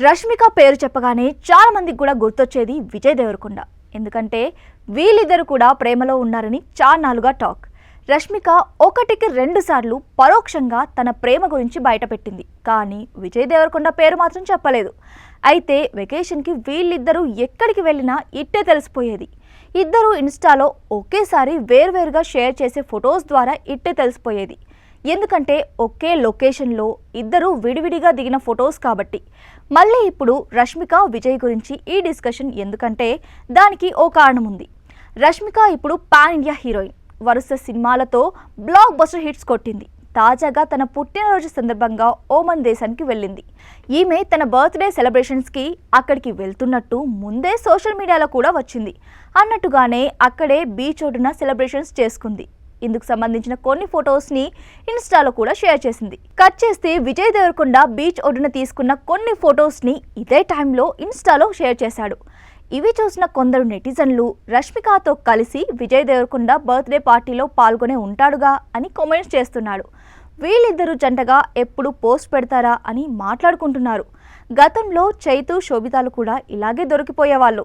రష్మిక పేరు చెప్పగానే చాలా మందికి కూడా గుర్తొచ్చేది విజయ్ దేవరకొండ. ఎందుకంటే వీళ్ళిద్దరు కూడా ప్రేమలో ఉన్నారని చాన్నాళ్ళుగా టాక్. రష్మిక ఒకటికి 2 సార్లు పరోక్షంగా తన ప్రేమ గురించి బయటపెట్టింది. కానీ విజయ్ దేవరకొండ పేరు మాత్రం చెప్పలేదు. అయితే వెకేషన్కి వీళ్ళిద్దరూ ఎక్కడికి వెళ్ళినా ఇట్టే తెలిసిపోయేది. ఇద్దరు ఇన్స్టాలో ఒకేసారి వేర్వేరుగా షేర్ చేసే ఫొటోస్ ద్వారా ఇట్టే తెలిసిపోయేది. ఎందుకంటే ఒకే లొకేషన్లో ఇద్దరు విడివిడిగా దిగిన ఫొటోస్ కాబట్టి. మళ్ళీ ఇప్పుడు రష్మిక విజయ్ గురించి ఈ డిస్కషన్ ఎందుకంటే దానికి ఓ కారణం ఉంది. రష్మిక ఇప్పుడు పాన్ ఇండియా హీరోయిన్. వరుస సినిమాలతో బ్లాక్ బస్టర్ హిట్స్ కొట్టింది. తాజాగా తన పుట్టినరోజు సందర్భంగా ఓమన్ దేశానికి వెళ్ళింది. ఈమె తన బర్త్డే సెలబ్రేషన్స్కి అక్కడికి వెళ్తున్నట్టు ముందే సోషల్ మీడియాలో కూడా వచ్చింది. అన్నట్టుగానే అక్కడే బీచ్ ఒడ్డున సెలబ్రేషన్స్ చేసుకుంది. ఇందుకు సంబంధించిన కొన్ని ఫొటోస్ని ఇన్స్టాలో కూడా షేర్ చేసింది. కట్ చేస్తే విజయ్ దేవరకొండ బీచ్ ఒడ్డున తీసుకున్న కొన్ని ఫొటోస్ని ఇదే టైంలో ఇన్స్టాలో షేర్ చేశాడు. ఇవి చూసిన కొందరు నెటిజన్లు రష్మికతో కలిసి విజయ్ దేవరకొండ బర్త్డే పార్టీలో పాల్గొనే ఉంటాడుగా అని కామెంట్స్ చేస్తున్నాడు. వీళ్ళిద్దరూ జంటగా ఎప్పుడు పోస్ట్ పెడతారా అని మాట్లాడుకుంటున్నారు. గతంలో చైతు శోభితాలు కూడా ఇలాగే దొరికిపోయేవాళ్ళు.